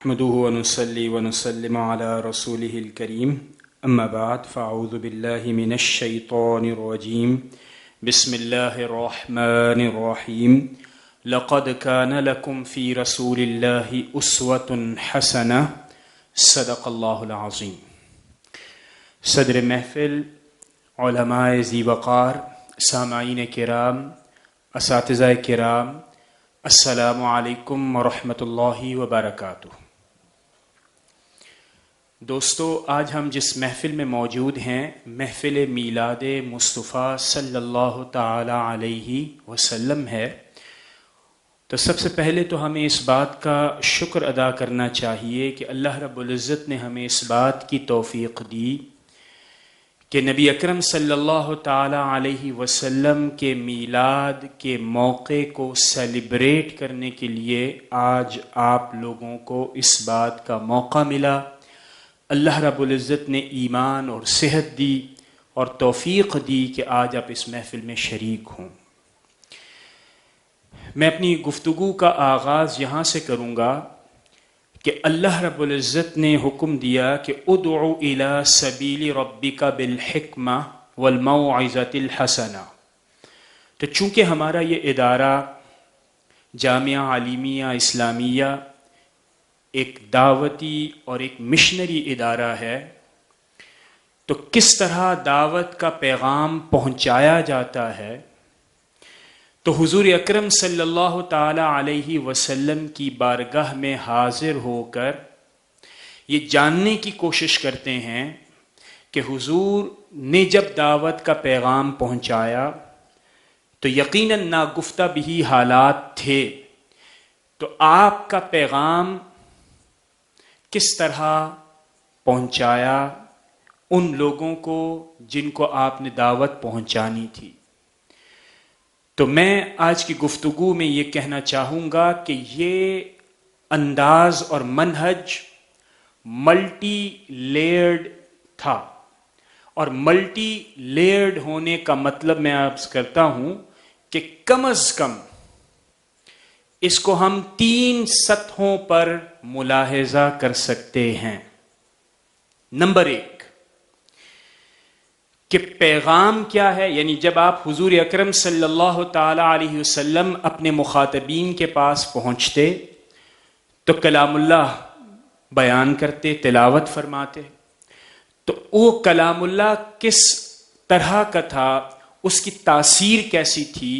نحمده ونصلي ونسلم على رسوله الكريم أما بعد فأعوذ بالله من الشيطان الرجيم بسم الله الرحمن الرحيم لقد كان لكم في رسول الله أسوة حسنة صدق الله العظيم۔ صدر محفل، علماء ذی وقار، سامعین کرام، اساتذہ کرام، السلام علیکم ورحمۃ اللہ وبرکاتہ۔ دوستو، آج ہم جس محفل میں موجود ہیں، محفل میلاد مصطفیٰ صلی اللہ تعالی علیہ وسلم ہے، تو سب سے پہلے تو ہمیں اس بات کا شکر ادا کرنا چاہیے کہ اللہ رب العزت نے ہمیں اس بات کی توفیق دی کہ نبی اکرم صلی اللہ تعالی علیہ وسلم کے میلاد کے موقع کو سیلیبریٹ کرنے کے لیے آج آپ لوگوں کو اس بات کا موقع ملا۔ اللہ رب العزت نے ایمان اور صحت دی اور توفیق دی کہ آج آپ اس محفل میں شریک ہوں۔ میں اپنی گفتگو کا آغاز یہاں سے کروں گا کہ اللہ رب العزت نے حکم دیا کہ ادعو الی سبیل ربک بالحکمہ والموعظۃ الحسنہ۔ تو چونکہ ہمارا یہ ادارہ جامعہ علیمیہ اسلامیہ ایک دعوتی اور ایک مشنری ادارہ ہے، تو کس طرح دعوت کا پیغام پہنچایا جاتا ہے، تو حضور اکرم صلی اللہ تعالی علیہ وسلم کی بارگاہ میں حاضر ہو کر یہ جاننے کی کوشش کرتے ہیں کہ حضور نے جب دعوت کا پیغام پہنچایا تو یقیناً ناگفتہ بھی حالات تھے، تو آپ کا پیغام کس طرح پہنچایا ان لوگوں کو جن کو آپ نے دعوت پہنچانی تھی۔ تو میں آج کی گفتگو میں یہ کہنا چاہوں گا کہ یہ انداز اور منہج ملٹی لیئرڈ تھا، اور ملٹی لیئرڈ ہونے کا مطلب میں عرض کرتا ہوں کہ کم از کم اس کو ہم 3 سطحوں پر ملاحظہ کر سکتے ہیں۔ نمبر 1 کہ پیغام کیا ہے، یعنی جب آپ حضور اکرم صلی اللہ تعالی علیہ وسلم اپنے مخاطبین کے پاس پہنچتے تو کلام اللہ بیان کرتے، تلاوت فرماتے، تو وہ کلام اللہ کس طرح کا تھا، اس کی تاثیر کیسی تھی،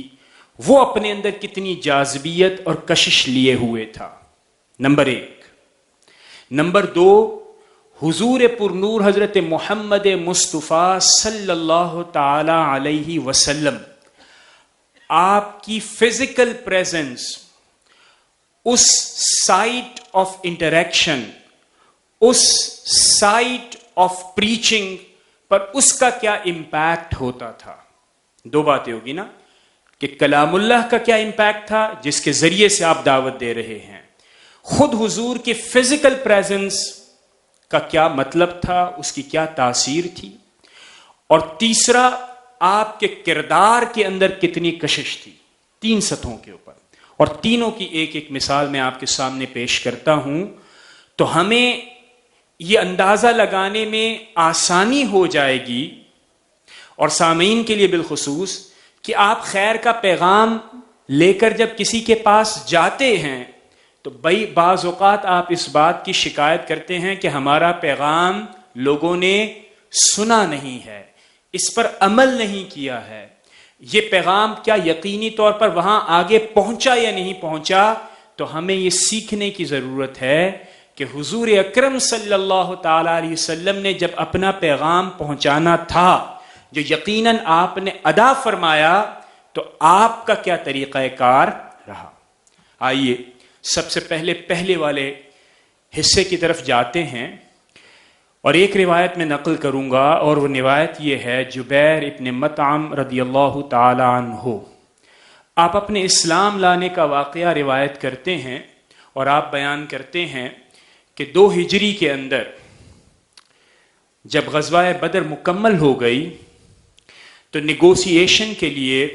وہ اپنے اندر کتنی جاذبیت اور کشش لیے ہوئے تھا۔ نمبر 1۔ نمبر 2، حضور پر نور حضرت محمد مصطفیٰ صلی اللہ تعالی علیہ وسلم، آپ کی فزیکل پریزنس، اس سائٹ آف انٹریکشن، اس سائٹ آف پریچنگ پر اس کا کیا امپیکٹ ہوتا تھا۔ 2 باتیں ہوگی نا، کہ کلام اللہ کا کیا امپیکٹ تھا جس کے ذریعے سے آپ دعوت دے رہے ہیں، خود حضور کی فزیکل پریزنس کا کیا مطلب تھا، اس کی کیا تاثیر تھی، اور تیسرا آپ کے کردار کے اندر کتنی کشش تھی۔ 3 سطحوں کے اوپر، اور تینوں کی ایک ایک مثال میں آپ کے سامنے پیش کرتا ہوں، تو ہمیں یہ اندازہ لگانے میں آسانی ہو جائے گی، اور سامعین کے لیے بالخصوص، کہ آپ خیر کا پیغام لے کر جب کسی کے پاس جاتے ہیں تو بھائی بعض اوقات آپ اس بات کی شکایت کرتے ہیں کہ ہمارا پیغام لوگوں نے سنا نہیں ہے، اس پر عمل نہیں کیا ہے، یہ پیغام کیا یقینی طور پر وہاں آگے پہنچا یا نہیں پہنچا۔ تو ہمیں یہ سیکھنے کی ضرورت ہے کہ حضور اکرم صلی اللہ تعالی علیہ وسلم نے جب اپنا پیغام پہنچانا تھا، جو یقیناً آپ نے ادا فرمایا، تو آپ کا کیا طریقہ کار رہا۔ آئیے سب سے پہلے والے حصے کی طرف جاتے ہیں، اور ایک روایت میں نقل کروں گا، اور وہ روایت یہ ہے جبیر ابن مطعم رضی اللہ تعالی عنہ۔ آپ اپنے اسلام لانے کا واقعہ روایت کرتے ہیں، اور آپ بیان کرتے ہیں کہ 2 ہجری کے اندر جب غزوہ بدر مکمل ہو گئی تو نیگوسیشن کے لیے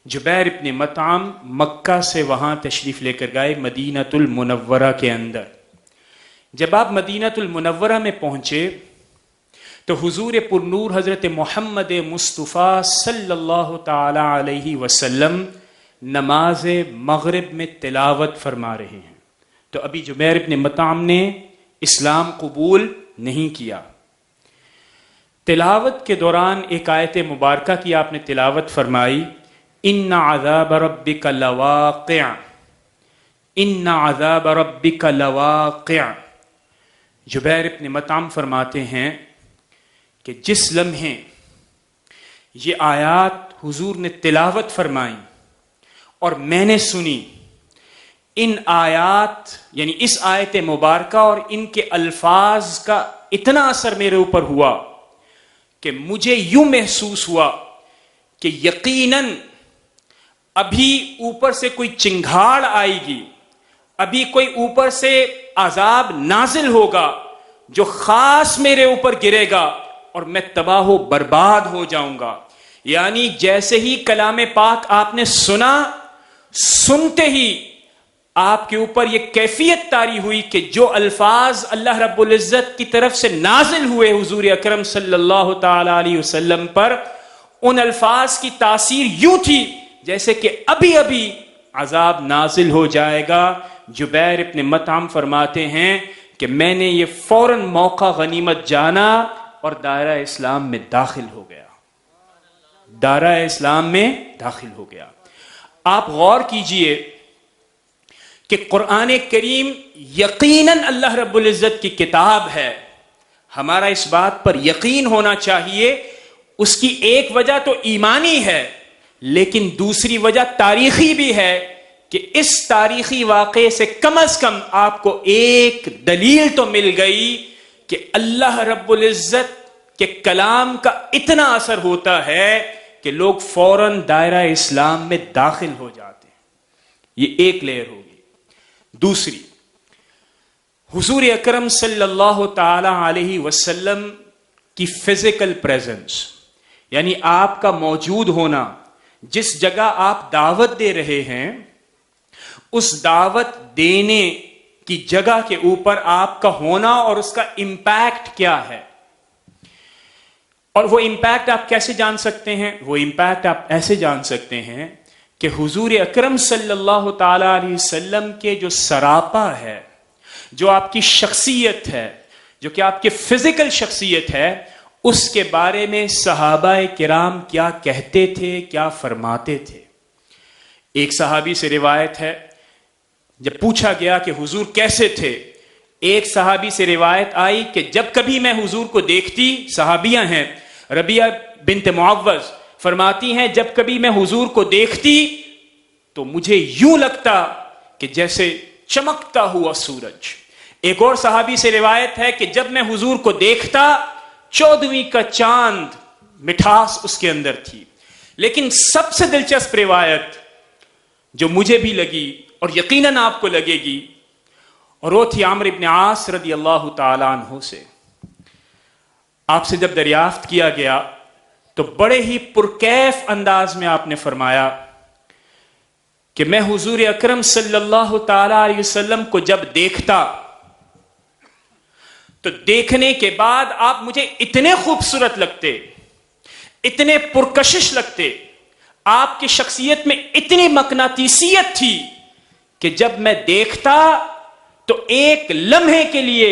جبیر ابن مطعم مکہ سے وہاں تشریف لے کر گئے مدینہ المنورہ کے اندر۔ جب آپ مدینۃ المنورہ میں پہنچے تو حضور پرنور حضرت محمد مصطفیٰ صلی اللہ تعالی علیہ وسلم نماز مغرب میں تلاوت فرما رہے ہیں. تو ابھی جبیر ابن مطعم نے اسلام قبول نہیں کیا. تلاوت کے دوران ایک آیت مبارکہ کی آپ نے تلاوت فرمائی، ان عذاب ربک لواقع، ان عذاب ربک لواقع. جبیر ابن مطعم فرماتے ہیں کہ جس لمحے یہ آیات حضور نے تلاوت فرمائی اور میں نے سنی، ان آیات یعنی اس آیت مبارکہ اور ان کے الفاظ کا اتنا اثر میرے اوپر ہوا کہ مجھے یوں محسوس ہوا کہ یقیناً ابھی اوپر سے کوئی چنگھاڑ آئے گی، ابھی کوئی اوپر سے عذاب نازل ہوگا جو خاص میرے اوپر گرے گا اور میں تباہ و برباد ہو جاؤں گا. یعنی جیسے ہی کلام پاک آپ نے سنا، سنتے ہی آپ کے اوپر یہ کیفیت طاری ہوئی کہ جو الفاظ اللہ رب العزت کی طرف سے نازل ہوئے حضور اکرم صلی اللہ تعالی علیہ وسلم پر، ان الفاظ کی تاثیر یوں تھی جیسے کہ ابھی ابھی عذاب نازل ہو جائے گا. جبیر ابن مطعم فرماتے ہیں کہ میں نے یہ فوراً موقع غنیمت جانا اور دائرہ اسلام میں داخل ہو گیا. دائرہ اسلام میں داخل ہو گیا. آپ غور کیجئے کہ قرآن کریم یقیناً اللہ رب العزت کی کتاب ہے. ہمارا اس بات پر یقین ہونا چاہیے. اس کی ایک وجہ تو ایمانی ہے، لیکن دوسری وجہ تاریخی بھی ہے کہ اس تاریخی واقعے سے کم از کم آپ کو ایک دلیل تو مل گئی کہ اللہ رب العزت کے کلام کا اتنا اثر ہوتا ہے کہ لوگ فوراً دائرہ اسلام میں داخل ہو جاتے ہیں. یہ ایک لیئر ہوگی. دوسری، حضور اکرم صلی اللہ تعالی علیہ وسلم کی فزیکل پریزنس، یعنی آپ کا موجود ہونا، جس جگہ آپ دعوت دے رہے ہیں اس دعوت دینے کی جگہ کے اوپر آپ کا ہونا اور اس کا امپیکٹ کیا ہے. اور وہ امپیکٹ آپ کیسے جان سکتے ہیں؟ وہ امپیکٹ آپ ایسے جان سکتے ہیں کہ حضور اکرم صلی اللہ تعالی علیہ وسلم کے جو سراپا ہے، جو آپ کی شخصیت ہے، جو کہ آپ کی فزیکل شخصیت ہے، اس کے بارے میں صحابہ کرام کیا کہتے تھے، کیا فرماتے تھے. ایک صحابی سے روایت ہے، جب پوچھا گیا کہ حضور کیسے تھے، ایک صحابی سے روایت آئی کہ جب کبھی میں حضور کو دیکھتی، صحابیہ ہیں ربیہ بنت معوذ فرماتی ہیں، جب کبھی میں حضور کو دیکھتی تو مجھے یوں لگتا کہ جیسے چمکتا ہوا سورج. ایک اور صحابی سے روایت ہے کہ جب میں حضور کو دیکھتا 14ویں کا چاند مٹھاس اس کے اندر تھی. لیکن سب سے دلچسپ روایت جو مجھے بھی لگی اور یقیناً آپ کو لگے گی، اور وہ تھی عمرو بن عاص رضی اللہ تعالیٰ عنہ سے. آپ سے جب دریافت کیا گیا تو بڑے ہی پرکیف انداز میں آپ نے فرمایا کہ میں حضور اکرم صلی اللہ تعالیٰ علیہ وسلم کو جب دیکھتا تو دیکھنے کے بعد آپ مجھے اتنے خوبصورت لگتے، اتنے پرکشش لگتے، آپ کی شخصیت میں اتنی مقناطیسیت تھی کہ جب میں دیکھتا تو ایک لمحے کے لیے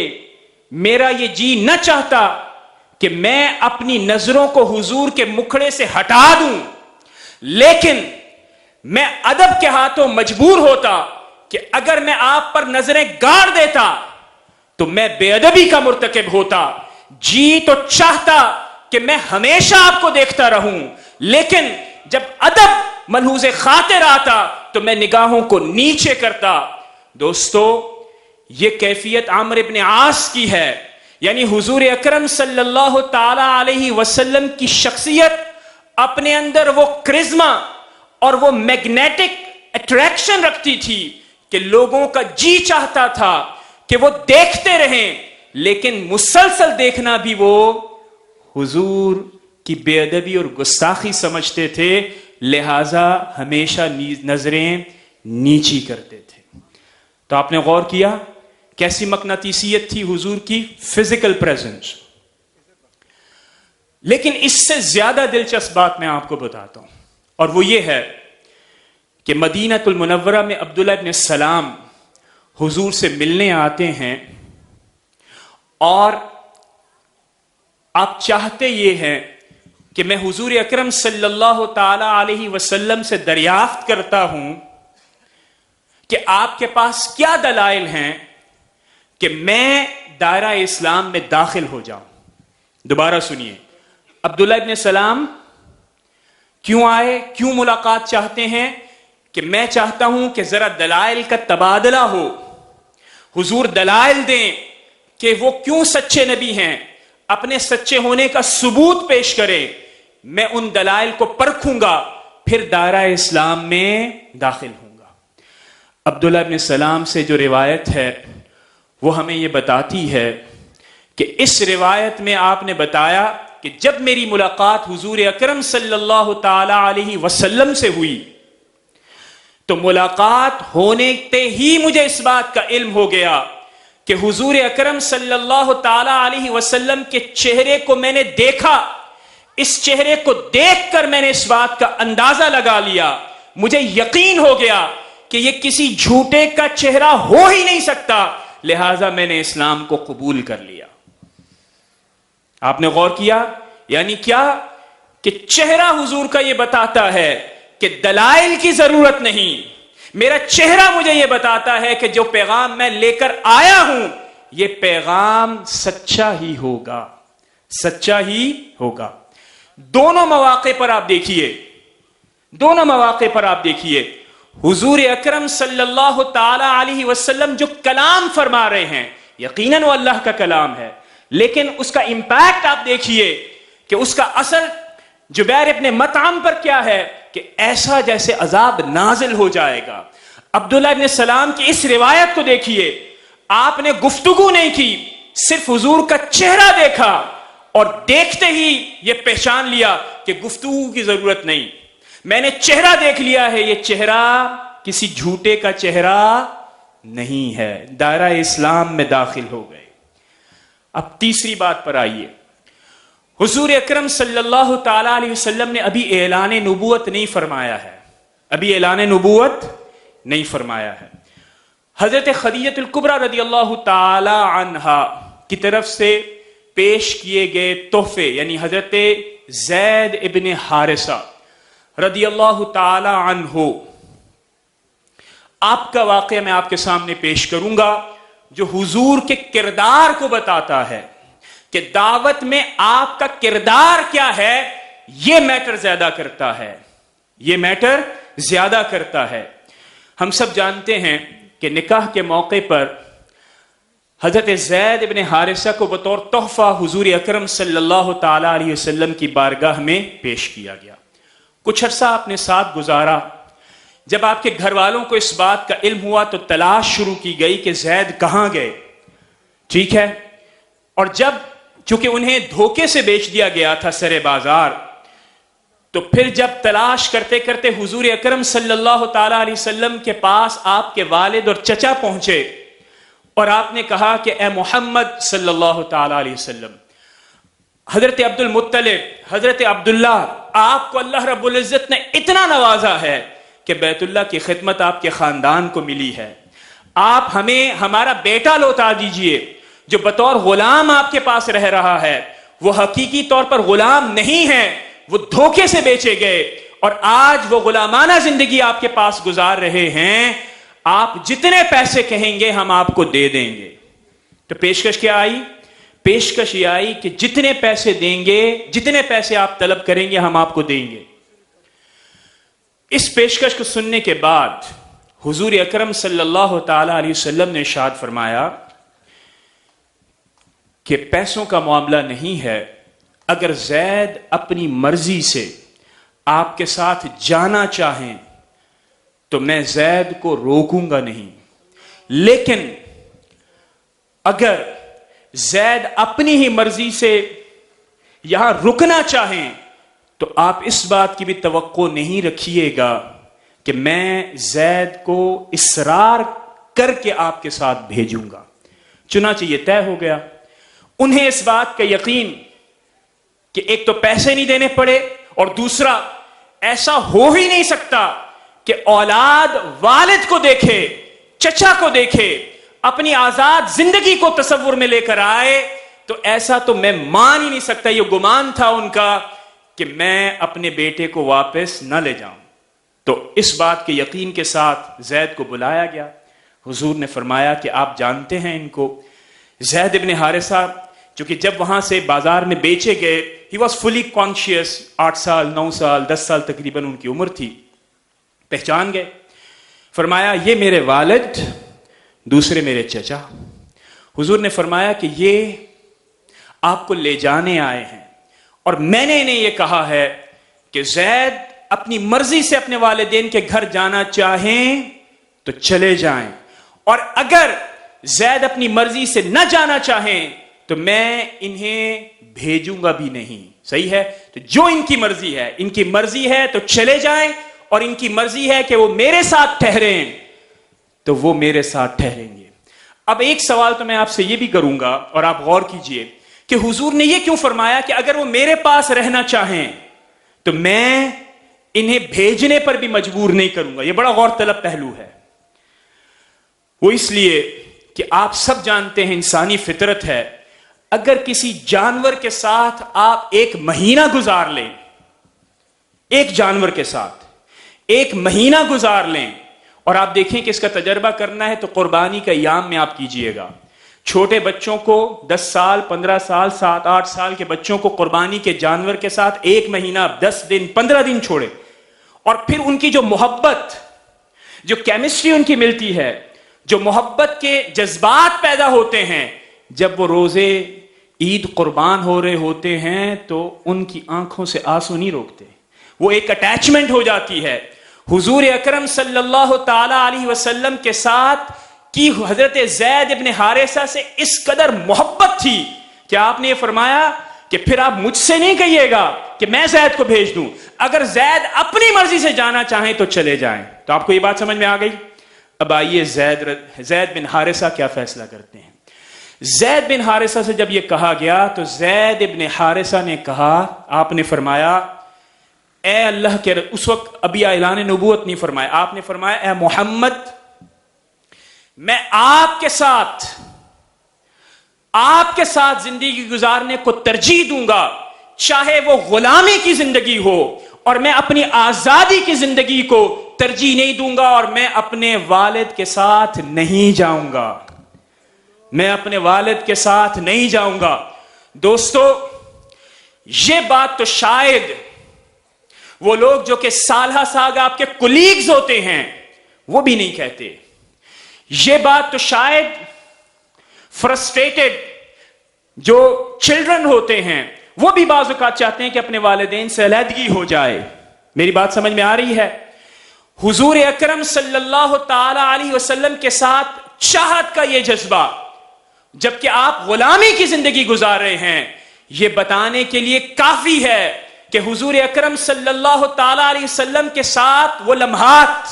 میرا یہ جی نہ چاہتا کہ میں اپنی نظروں کو حضور کے مکھڑے سے ہٹا دوں، لیکن میں ادب کے ہاتھوں مجبور ہوتا کہ اگر میں آپ پر نظریں گاڑ دیتا تو میں بے ادبی کا مرتکب ہوتا. جی تو چاہتا کہ میں ہمیشہ آپ کو دیکھتا رہوں، لیکن جب ادب ملحوظ خاطر آتا تو میں نگاہوں کو نیچے کرتا. دوستو، یہ کیفیت عمرو بن عاص کی ہے. یعنی حضور اکرم صلی اللہ تعالی علیہ وسلم کی شخصیت اپنے اندر وہ کرزما اور وہ میگنیٹک اٹریکشن رکھتی تھی کہ لوگوں کا جی چاہتا تھا کہ وہ دیکھتے رہیں، لیکن مسلسل دیکھنا بھی وہ حضور کی بے ادبی اور گستاخی سمجھتے تھے، لہذا ہمیشہ نظریں نیچی کرتے تھے. تو آپ نے غور کیا کیسی مقناطیسیت تھی حضور کی؟ Physical presence. لیکن اس سے زیادہ دلچسپ بات میں آپ کو بتاتا ہوں، اور وہ یہ ہے کہ مدینہ المنورہ میں عبداللہ ابن سلام حضور سے ملنے آتے ہیں، اور آپ چاہتے یہ ہیں کہ میں حضور اکرم صلی اللہ تعالی علیہ وسلم سے دریافت کرتا ہوں کہ آپ کے پاس کیا دلائل ہیں کہ میں دائرہ اسلام میں داخل ہو جاؤں. دوبارہ سنیے، عبداللہ ابن سلام کیوں آئے، کیوں ملاقات چاہتے ہیں؟ کہ میں چاہتا ہوں کہ ذرا دلائل کا تبادلہ ہو، حضور دلائل دیں کہ وہ کیوں سچے نبی ہیں، اپنے سچے ہونے کا ثبوت پیش کرے، میں ان دلائل کو پرکھوں گا، پھر دائرہ اسلام میں داخل ہوں گا. عبداللہ ابن سلام سے جو روایت ہے وہ ہمیں یہ بتاتی ہے کہ اس روایت میں آپ نے بتایا کہ جب میری ملاقات حضور اکرم صلی اللہ تعالی علیہ وسلم سے ہوئی تو ملاقات ہونے ہی مجھے اس بات کا علم ہو گیا کہ حضور اکرم صلی اللہ تعالی علیہ وسلم کے چہرے کو میں نے دیکھا. اس چہرے کو دیکھ کر میں نے اس بات کا اندازہ لگا لیا، مجھے یقین ہو گیا کہ یہ کسی جھوٹے کا چہرہ ہو ہی نہیں سکتا، لہذا میں نے اسلام کو قبول کر لیا. آپ نے غور کیا؟ یعنی کیا کہ چہرہ حضور کا یہ بتاتا ہے کہ دلائل کی ضرورت نہیں، میرا چہرہ مجھے یہ بتاتا ہے کہ جو پیغام میں لے کر آیا ہوں یہ پیغام سچا ہی ہوگا، سچا ہی ہوگا. دونوں مواقع پر آپ دیکھیے حضور اکرم صلی اللہ تعالی علیہ وسلم جو کلام فرما رہے ہیں یقیناً وہ اللہ کا کلام ہے، لیکن اس کا امپیکٹ آپ دیکھیے کہ اس کا اثر جبیر ابن مطعم پر کیا ہے کہ ایسا جیسے عذاب نازل ہو جائے گا. عبداللہ ابن سلام کی اس روایت کو دیکھیے، آپ نے گفتگو نہیں کی، صرف حضور کا چہرہ دیکھا اور دیکھتے ہی یہ پہچان لیا کہ گفتگو کی ضرورت نہیں، میں نے چہرہ دیکھ لیا ہے، یہ چہرہ کسی جھوٹے کا چہرہ نہیں ہے. دائرہ اسلام میں داخل ہو گئے. اب تیسری بات پر آئیے، حضور اکرم صلی اللہ تعالی علیہ وسلم نے ابھی اعلان نبوت نہیں فرمایا ہے. حضرت خدیجہ الکبریٰ رضی اللہ تعالی عنہا کی طرف سے پیش کیے گئے تحفے، یعنی حضرت زید ابن حارثہ رضی اللہ تعالی عنہ، آپ کا واقعہ میں آپ کے سامنے پیش کروں گا جو حضور کے کردار کو بتاتا ہے کہ دعوت میں آپ کا کردار کیا ہے. یہ میٹر زیادہ کرتا ہے. ہم سب جانتے ہیں کہ نکاح کے موقع پر حضرت زید ابن حارثہ کو بطور تحفہ حضور اکرم صلی اللہ تعالی علیہ وسلم کی بارگاہ میں پیش کیا گیا. کچھ عرصہ آپ نے ساتھ گزارا. جب آپ کے گھر والوں کو اس بات کا علم ہوا تو تلاش شروع کی گئی کہ زید کہاں گئے. ٹھیک ہے، اور جب چونکہ انہیں دھوکے سے بیچ دیا گیا تھا سر بازار، تو پھر جب تلاش کرتے کرتے حضور اکرم صلی اللہ تعالی علیہ وسلم کے پاس آپ کے والد اور چچا پہنچے اور آپ نے کہا کہ اے محمد صلی اللہ تعالی علیہ وسلم، حضرت عبد المطلب، حضرت عبداللہ، آپ کو اللہ رب العزت نے اتنا نوازا ہے کہ بیت اللہ کی خدمت آپ کے خاندان کو ملی ہے، آپ ہمیں ہمارا بیٹا لوٹا دیجئے جو بطور غلام آپ کے پاس رہ رہا ہے. وہ حقیقی طور پر غلام نہیں ہے، وہ دھوکے سے بیچے گئے اور آج وہ غلامانہ زندگی آپ کے پاس گزار رہے ہیں. آپ جتنے پیسے کہیں گے ہم آپ کو دے دیں گے. تو پیشکش کیا آئی؟ پیشکش یہ آئی کہ جتنے پیسے دیں گے، جتنے پیسے آپ طلب کریں گے ہم آپ کو دیں گے. اس پیشکش کو سننے کے بعد حضور اکرم صلی اللہ تعالی علیہ وسلم نے ارشاد فرمایا کہ پیسوں کا معاملہ نہیں ہے، اگر زید اپنی مرضی سے آپ کے ساتھ جانا چاہیں تو میں زید کو روکوں گا نہیں، لیکن اگر زید اپنی ہی مرضی سے یہاں رکنا چاہیں تو آپ اس بات کی بھی توقع نہیں رکھیے گا کہ میں زید کو اصرار کر کے آپ کے ساتھ بھیجوں گا. چنانچہ یہ طے ہو گیا. انہیں اس بات کا یقین کہ ایک تو پیسے نہیں دینے پڑے اور دوسرا ایسا ہو ہی نہیں سکتا کہ اولاد والد کو دیکھے, چچا کو دیکھے, اپنی آزاد زندگی کو تصور میں لے کر آئے, تو ایسا تو میں مان ہی نہیں سکتا. یہ گمان تھا ان کا کہ میں اپنے بیٹے کو واپس نہ لے جاؤں. تو اس بات کے یقین کے ساتھ زید کو بلایا گیا. حضور نے فرمایا کہ آپ جانتے ہیں ان کو. زید ابن حارثہ چونکہ جب وہاں سے بازار میں بیچے گئے, ہی واز فلی کانشیس, 8 سال 9 سال 10 سال تقریباً ان کی عمر تھی, پہچان گئے. فرمایا یہ میرے والد, دوسرے میرے چچا. حضور نے فرمایا کہ یہ آپ کو لے جانے آئے ہیں, اور میں نے انہیں یہ کہا ہے کہ زید اپنی مرضی سے اپنے والدین کے گھر جانا چاہیں تو چلے جائیں, اور اگر زید اپنی مرضی سے نہ جانا چاہیں تو میں انہیں بھیجوں گا بھی نہیں. صحیح ہے؟ تو جو ان کی مرضی ہے, ان کی مرضی ہے تو چلے جائیں, اور ان کی مرضی ہے کہ وہ میرے ساتھ ٹھہریں تو وہ میرے ساتھ ٹھہریں گے. اب ایک سوال تو میں آپ سے یہ بھی کروں گا, اور آپ غور کیجئے کہ حضور نے یہ کیوں فرمایا کہ اگر وہ میرے پاس رہنا چاہیں تو میں انہیں بھیجنے پر بھی مجبور نہیں کروں گا. یہ بڑا غور طلب پہلو ہے. وہ اس لیے کہ آپ سب جانتے ہیں انسانی فطرت ہے, اگر کسی جانور کے ساتھ آپ 1 مہینہ گزار لیں, ایک جانور کے ساتھ 1 مہینہ گزار لیں, اور آپ دیکھیں کہ اس کا تجربہ کرنا ہے تو قربانی کا ایام میں آپ کیجئے گا. چھوٹے بچوں کو 10 سال 15 سال 7 8 سال کے بچوں کو قربانی کے جانور کے ساتھ 1 مہینہ 10 دن 15 دن چھوڑے, اور پھر ان کی جو محبت, جو کیمسٹری ان کی ملتی ہے, جو محبت کے جذبات پیدا ہوتے ہیں, جب وہ روزے عید قربان ہو رہے ہوتے ہیں تو ان کی آنکھوں سے آنسو نہیں روکتے, وہ ایک اٹیچمنٹ ہو جاتی ہے. حضور اکرم صلی اللہ تعالی علیہ وسلم کے ساتھ کی حضرت زید ابن حارثہ سے اس قدر محبت تھی کہ آپ نے یہ فرمایا کہ پھر آپ مجھ سے نہیں کہیے گا کہ میں زید کو بھیج دوں, اگر زید اپنی مرضی سے جانا چاہیں تو چلے جائیں. تو آپ کو یہ بات سمجھ میں آ گئی. اب آئیے زید بن حارثہ کیا فیصلہ کرتے ہیں. زید بن حارثہ سے جب یہ کہا گیا تو زید ابن حارثہ نے کہا, آپ نے فرمایا اے اللہ کے, اس وقت ابھی اعلان نبوت نہیں فرمایا, آپ نے فرمایا اے محمد, میں آپ کے ساتھ زندگی گزارنے کو ترجیح دوں گا, چاہے وہ غلامی کی زندگی ہو, اور میں اپنی آزادی کی زندگی کو ترجیح نہیں دوں گا, اور میں اپنے والد کے ساتھ نہیں جاؤں گا, میں اپنے والد کے ساتھ نہیں جاؤں گا. دوستو, یہ بات تو شاید وہ لوگ جو کہ سالہ ساگ آپ کے کولیگز ہوتے ہیں وہ بھی نہیں کہتے. یہ بات تو شاید فرسٹریٹڈ جو چلڈرن ہوتے ہیں وہ بھی بعض اوقات چاہتے ہیں کہ اپنے والدین سے علیحدگی ہو جائے. میری بات سمجھ میں آ رہی ہے؟ حضور اکرم صلی اللہ تعالی علیہ وسلم کے ساتھ چاہت کا یہ جذبہ, جبکہ آپ غلامی کی زندگی گزار رہے ہیں, یہ بتانے کے لیے کافی ہے کہ حضور اکرم صلی اللہ تعالی علیہ وسلم کے ساتھ وہ لمحات,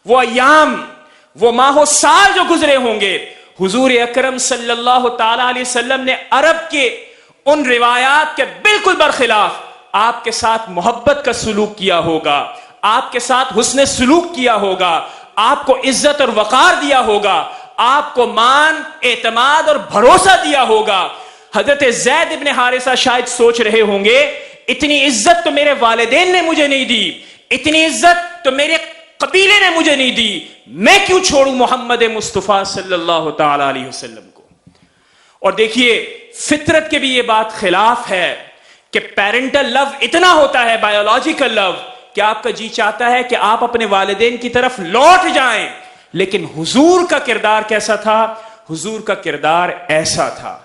وہ ایام, وہ ماہ و سال جو گزرے ہوں گے, حضور اکرم صلی اللہ تعالی علیہ وسلم نے عرب کے ان روایات کے بالکل برخلاف آپ کے ساتھ محبت کا سلوک کیا ہوگا, آپ کے ساتھ حسن سلوک کیا ہوگا, آپ کو عزت اور وقار دیا ہوگا, آپ کو مان, اعتماد اور بھروسہ دیا ہوگا. حضرت زید ابن حارثہ شاید سوچ رہے ہوں گے اتنی عزت تو میرے والدین نے مجھے نہیں دی, اتنی عزت تو میرے قبیلے نے مجھے نہیں دی, میں کیوں چھوڑوں محمد مصطفیٰ صلی اللہ تعالی علیہ وسلم کو. اور دیکھیے فطرت کے بھی یہ بات خلاف ہے کہ پیرنٹل لو اتنا ہوتا ہے, بایولوجیکل لو, کہ آپ کا جی چاہتا ہے کہ آپ اپنے والدین کی طرف لوٹ جائیں. لیکن حضور کا کردار کیسا تھا؟ حضور کا کردار ایسا تھا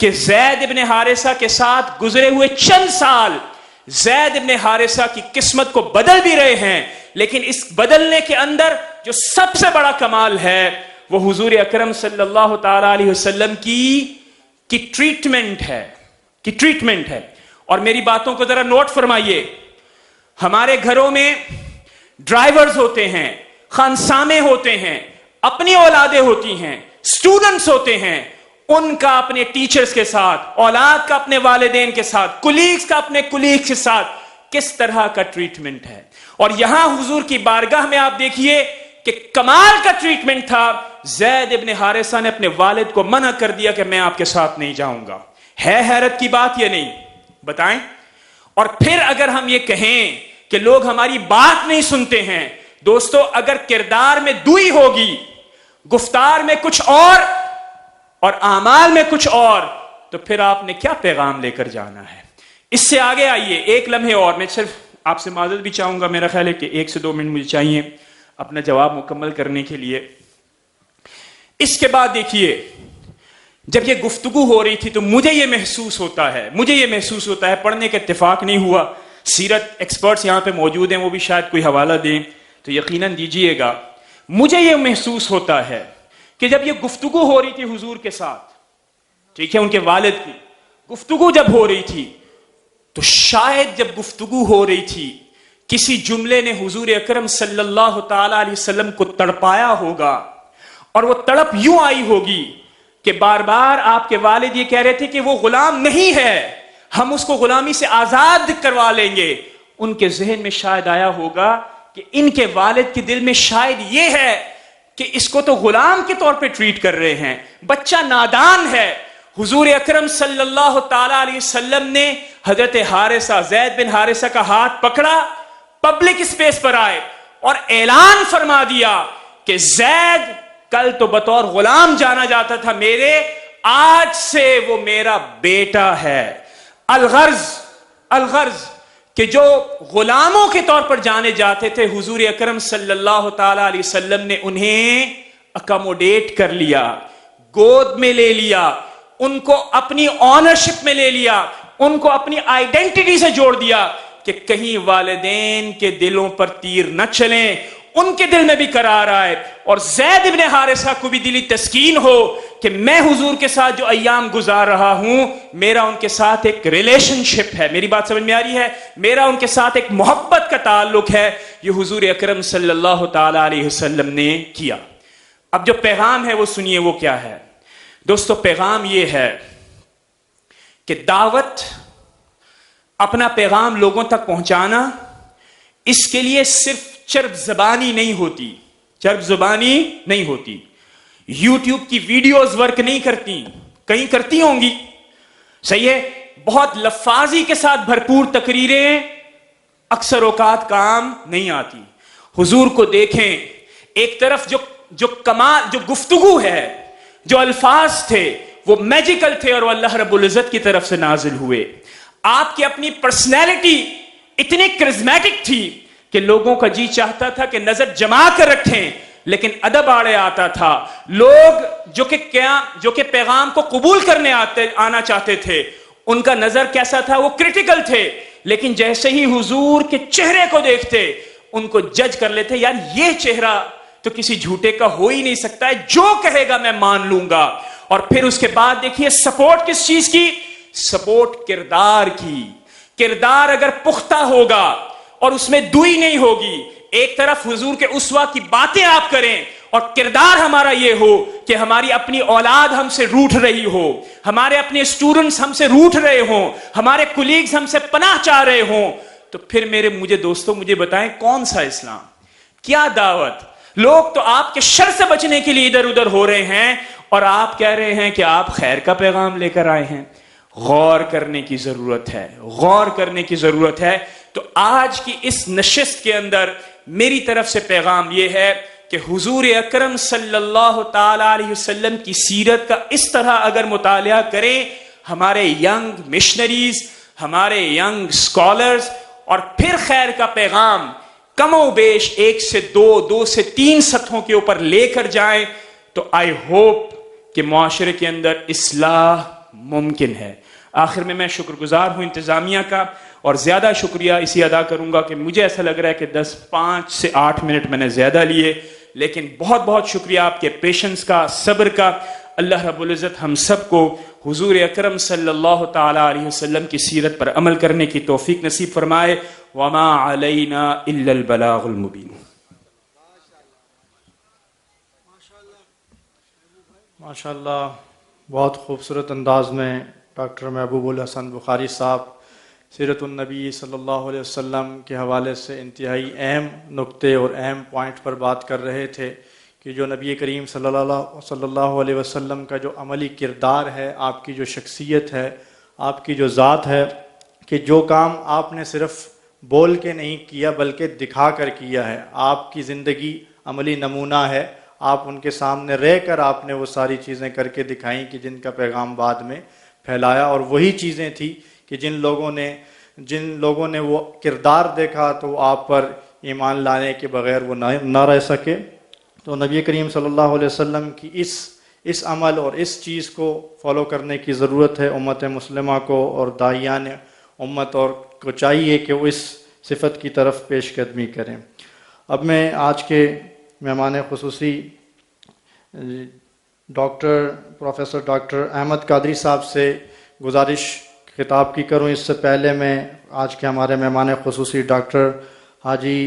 کہ زید ابن حارثہ کے ساتھ گزرے ہوئے چند سال زید ابن حارثہ کی قسمت کو بدل بھی رہے ہیں, لیکن اس بدلنے کے اندر جو سب سے بڑا کمال ہے وہ حضور اکرم صلی اللہ تعالی علیہ وسلم کی ٹریٹمنٹ ہے. اور میری باتوں کو ذرا نوٹ فرمائیے. ہمارے گھروں میں ڈرائیورز ہوتے ہیں, خانسامے ہوتے ہیں, اپنی اولادیں ہوتی ہیں, اسٹوڈنٹس ہوتے ہیں, ان کا اپنے ٹیچرز کے ساتھ، اولاد کا اپنے والدین کے ساتھ، کولیگز کا اپنے کولیگز کے ساتھ کس طرح کا ٹریٹمنٹ ہے. اور یہاں حضور کی بارگاہ میں آپ دیکھیے کہ کمال کا ٹریٹمنٹ تھا. زید ابن حارثہ نے اپنے والد کو منع کر دیا کہ میں آپ کے ساتھ نہیں جاؤں گا. ہے حیرت کی بات یا نہیں؟ بتائیں. اور پھر اگر ہم یہ کہیں کہ لوگ ہماری بات نہیں سنتے ہیں، دوستو اگر کردار میں دوئی ہوگی، گفتار میں کچھ اور اعمال میں کچھ اور، تو پھر آپ نے کیا پیغام لے کر جانا ہے؟ اس سے آگے آئیے ایک لمحے اور، میں صرف آپ سے معذرت بھی چاہوں گا، میرا خیال ہے کہ 1 سے 2 منٹ مجھے چاہیے اپنا جواب مکمل کرنے کے لیے. اس کے بعد دیکھیے جب یہ گفتگو ہو رہی تھی تو مجھے یہ محسوس ہوتا ہے، پڑھنے کا اتفاق نہیں ہوا، سیرت ایکسپرٹس یہاں پہ موجود ہیں، وہ بھی شاید کوئی حوالہ دیں تو یقیناً دیجئے گا. مجھے یہ محسوس ہوتا ہے کہ جب یہ گفتگو ہو رہی تھی حضور کے ساتھ، ٹھیک ہے، ان کے والد کی گفتگو جب ہو رہی تھی، تو شاید جب گفتگو ہو رہی تھی کسی جملے نے حضور اکرم صلی اللہ تعالی علیہ وسلم کو تڑپایا ہوگا، اور وہ تڑپ یوں آئی ہوگی کہ بار بار آپ کے والد یہ کہہ رہے تھے کہ وہ غلام نہیں ہے، ہم اس کو غلامی سے آزاد کروا لیں گے. ان کے ذہن میں شاید آیا ہوگا کہ ان کے والد کے دل میں شاید یہ ہے کہ اس کو تو غلام کے طور پہ ٹریٹ کر رہے ہیں، بچہ نادان ہے. حضور اکرم صلی اللہ تعالی علیہ وسلم نے حضرت حارثہ، زید بن حارثہ کا ہاتھ پکڑا، پبلک اسپیس پر آئے اور اعلان فرما دیا کہ زید کل تو بطور غلام جانا جاتا تھا میرے، آج سے وہ میرا بیٹا ہے. الغرض کہ جو غلاموں کے طور پر جانے جاتے تھے، حضور اکرم صلی اللہ تعالی علیہ وسلم نے انہیں اکاموڈیٹ کر لیا، گود میں لے لیا، ان کو اپنی آنرشپ میں لے لیا، ان کو اپنی آئیڈینٹی سے جوڑ دیا کہ کہیں والدین کے دلوں پر تیر نہ چلیں، ان کے دل میں بھی قرار آئے اور زید ابن حارثہ کو بھی دلی تسکین ہو کہ میں حضور کے ساتھ جو ایام گزار رہا ہوں، میرا ان کے ساتھ ایک ریلیشن شپ ہے. میری بات سمجھ میں آ رہی ہے؟ میرا ان کے ساتھ ایک محبت کا تعلق ہے. یہ حضور اکرم صلی اللہ تعالی علیہ وسلم نے کیا. اب جو پیغام ہے وہ سنیے، وہ کیا ہے دوستو؟ پیغام یہ ہے کہ دعوت، اپنا پیغام لوگوں تک پہنچانا، اس کے لیے صرف چرب زبانی نہیں ہوتی. یوٹیوب کی ویڈیوز ورک نہیں کرتی، کہیں کرتی ہوں گی، صحیح ہے، بہت لفاظی کے ساتھ بھرپور تقریریں اکثر اوقات کام نہیں آتی. حضور کو دیکھیں، ایک طرف جو گفتگو ہے، جو الفاظ تھے وہ میجیکل تھے اور وہ اللہ رب العزت کی طرف سے نازل ہوئے. آپ کی اپنی پرسنالٹی اتنی کرزمیٹک تھی کہ لوگوں کا جی چاہتا تھا کہ نظر جما کر رکھیں، لیکن ادب آڑے آتا تھا. لوگ جو کہ پیغام کو قبول کرنے آنا چاہتے تھے، ان کا نظر کیسا تھا؟ وہ کرٹیکل تھے. لیکن جیسے ہی حضور کے چہرے کو دیکھتے، ان کو جج کر لیتے، یار یہ چہرہ تو کسی جھوٹے کا ہو ہی نہیں سکتا ہے، جو کہے گا میں مان لوں گا. اور پھر اس کے بعد دیکھیے سپورٹ کس چیز کی؟ سپورٹ کردار کی. کردار اگر پختہ ہوگا اور اس میں دوئی نہیں ہوگی، ایک طرف حضور کے اسوہ کی باتیں آپ کریں اور کردار ہمارا یہ ہو کہ ہماری اپنی اولاد ہم سے روٹھ رہی ہو، ہمارے اپنے اسٹوڈنٹس ہم سے روٹھ رہے ہوں، ہمارے کولیگز ہم سے پناہ چاہ رہے ہوں، تو پھر مجھے بتائیں کون سا اسلام، کیا دعوت؟ لوگ تو آپ کے شر سے بچنے کے لیے ادھر ادھر ہو رہے ہیں اور آپ کہہ رہے ہیں کہ آپ خیر کا پیغام لے کر آئے ہیں. غور کرنے کی ضرورت ہے. تو آج کی اس نشست کے اندر میری طرف سے پیغام یہ ہے کہ حضور اکرم صلی اللہ تعالی علیہ وسلم کی سیرت کا اس طرح اگر مطالعہ کریں ہمارے ینگ مشنریز، ہمارے ینگ اسکالرز، اور پھر خیر کا پیغام کم و بیش 1 سے 2 سے 3 سطحوں کے اوپر لے کر جائیں، تو آئی ہوپ کہ معاشرے کے اندر اصلاح ممکن ہے. آخر میں شکر گزار ہوں انتظامیہ کا، اور زیادہ شکریہ اسی ادا کروں گا کہ مجھے ایسا لگ رہا ہے کہ 5 سے 8 منٹ میں نے زیادہ لیے، لیکن بہت بہت شکریہ آپ کے پیشنس کا، صبر کا. اللہ رب العزت ہم سب کو حضور اکرم صلی اللہ تعالی علیہ وسلم کی سیرت پر عمل کرنے کی توفیق نصیب فرمائے. وما علینا الا البلاغ المبین. ماشاءاللہ بہت خوبصورت انداز میں ڈاکٹر محبوب الحسن بخاری صاحب سیرت النبی صلی اللہ علیہ وسلم کے حوالے سے انتہائی اہم نقطے اور اہم پوائنٹ پر بات کر رہے تھے کہ جو نبی کریم صلی اللہ علیہ وسلم کا جو عملی کردار ہے، آپ کی جو شخصیت ہے، آپ کی جو ذات ہے، کہ جو کام آپ نے صرف بول کے نہیں کیا بلکہ دکھا کر کیا ہے، آپ کی زندگی عملی نمونہ ہے، آپ ان کے سامنے رہ کر آپ نے وہ ساری چیزیں کر کے دکھائیں کہ جن کا پیغام بعد میں پھیلایا، اور وہی چیزیں تھیں کہ جن لوگوں نے وہ کردار دیکھا تو آپ پر ایمان لانے کے بغیر وہ نہ رہ سکے۔ تو نبی کریم صلی اللہ علیہ وسلم کی اس عمل اور اس چیز کو فالو کرنے کی ضرورت ہے امت مسلمہ کو، اور داعیان امت اور کو چاہیے کہ وہ اس صفت کی طرف پیش قدمی کریں۔ اب میں آج کے مہمان خصوصی پروفیسر ڈاکٹر احمد قادری صاحب سے گزارش خطاب کی کروں۔ اس سے پہلے میں آج کے ہمارے مہمان خصوصی ڈاکٹر حاجی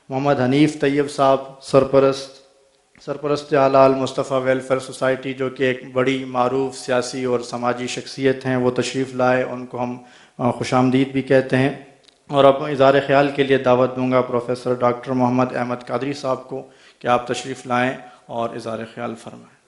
محمد حنیف طیب صاحب، سرپرست اعلیٰ المصطفیٰ ویلفیئر سوسائٹی، جو کہ ایک بڑی معروف سیاسی اور سماجی شخصیت ہیں، وہ تشریف لائے، ان کو ہم خوش آمدید بھی کہتے ہیں۔ اور اب اظہار خیال کے لیے دعوت دوں گا پروفیسر ڈاکٹر محمد احمد قادری صاحب کو کہ آپ تشریف لائیں اور اظہار خیال فرمائیں۔